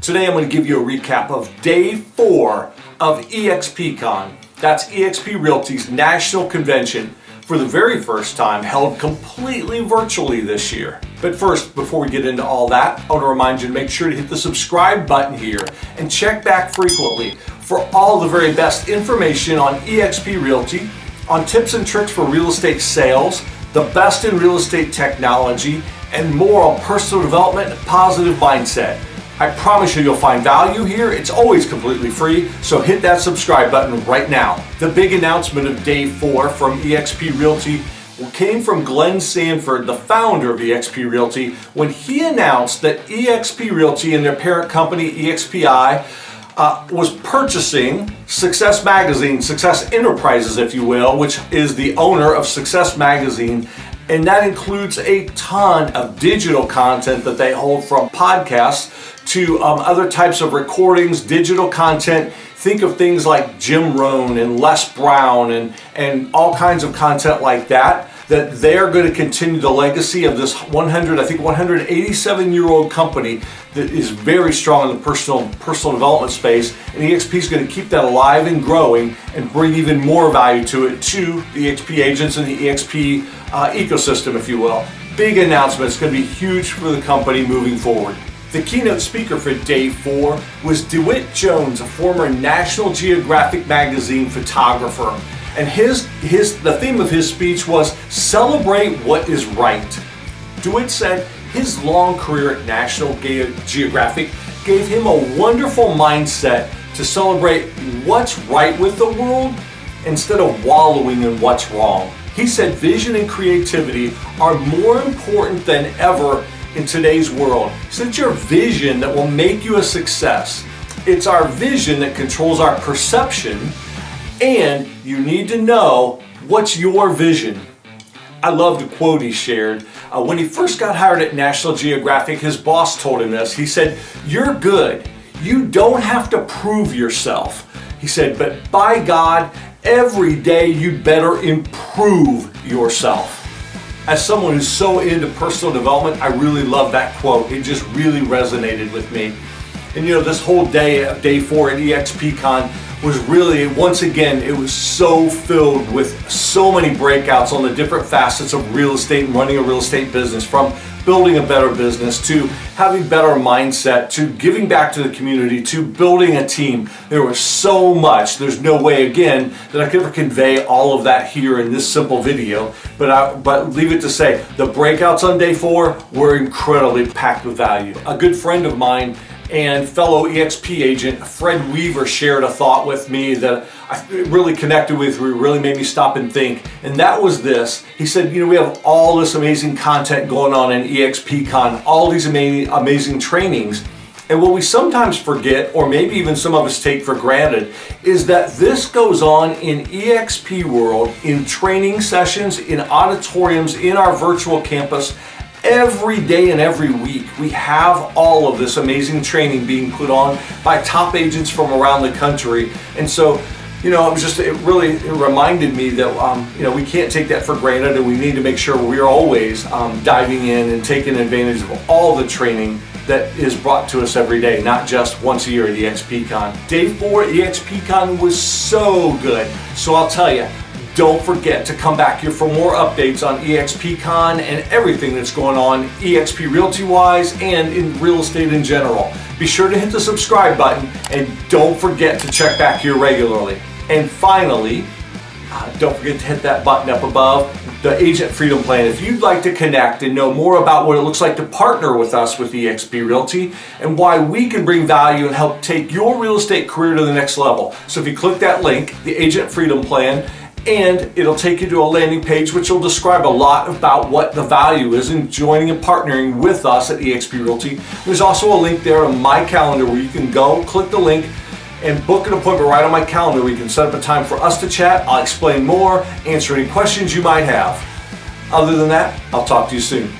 Today I'm going to give you a recap of day 4 of EXPCON. That's eXp Realty's national convention, for the very first time held completely virtually this year. But first, before we get into all that, I want to remind you to make sure to hit the subscribe button here and check back frequently for all the very best information on eXp Realty, on tips and tricks for real estate sales, the best in real estate technology, and more on personal development and positive mindset. I promise you'll find value here. It's always completely free, so hit that subscribe button right now. The big announcement of day 4 from eXp Realty came from Glenn Sanford, the founder of eXp Realty, when he announced that eXp Realty and their parent company EXPI was purchasing Success Magazine, Success Enterprises, if you will, which is the owner of Success Magazine. And that includes a ton of digital content that they hold, from podcasts to other types of recordings, digital content. Think of things like Jim Rohn and Les Brown and all kinds of content like that they're going to continue the legacy of this 187-year-old company that is very strong in the personal development space. And eXp is going to keep that alive and growing and bring even more value to it, to the eXp agents and the eXp ecosystem, if you will. Big announcement. It's going to be huge for the company moving forward. The keynote speaker for day 4 was DeWitt Jones, a former National Geographic magazine photographer. And the theme of his speech was "Celebrate what is right." DeWitt said his long career at National Geographic gave him a wonderful mindset to celebrate what's right with the world instead of wallowing in what's wrong. He said vision and creativity are more important than ever in today's world. He said it's your vision that will make you a success. It's our vision that controls our perception, and you need to know what's your vision. I love the quote he shared. When he first got hired at National Geographic, his boss told him this. He said, "You're good. You don't have to prove yourself." He said, "But by God, every day you better improve yourself." As someone who's so into personal development, I really love that quote. It just really resonated with me. And you know, this whole day of day 4 at eXPCON was really, once again, it was so filled with so many breakouts on the different facets of real estate and running a real estate business, from building a better business to having better mindset to giving back to the community to building a team. There was so much. There's no way, again, that I could ever convey all of that here in this simple video, but leave it to say, the breakouts on day 4 were incredibly packed with value. A good friend of mine and fellow eXp agent Fred Weaver shared a thought with me that I really connected with, really made me stop and think, and that was this. He said, you know, we have all this amazing content going on in eXPCon, all these amazing trainings, and what we sometimes forget, or maybe even some of us take for granted, is that this goes on in eXp world, in training sessions, in auditoriums, in our virtual campus. Every day and every week, we have all of this amazing training being put on by top agents from around the country. And so, you know, it really reminded me that, you know, we can't take that for granted, and we need to make sure we're always diving in and taking advantage of all the training that is brought to us every day, not just once a year at eXPCon. Day 4 at eXPCon was so good. So I'll tell you, don't forget to come back here for more updates on eXPCon and everything that's going on eXp Realty wise and in real estate in general. Be sure to hit the subscribe button, and don't forget to check back here regularly. And finally, don't forget to hit that button up above, the Agent Freedom Plan. If you'd like to connect and know more about what it looks like to partner with us with eXp Realty and why we can bring value and help take your real estate career to the next level. So if you click that link, the Agent Freedom Plan, and it'll take you to a landing page which will describe a lot about what the value is in joining and partnering with us at eXp Realty. There's also a link there on my calendar where you can go, click the link, and book an appointment right on my calendar where you can set up a time for us to chat. I'll explain more, answer any questions you might have. Other than that, I'll talk to you soon.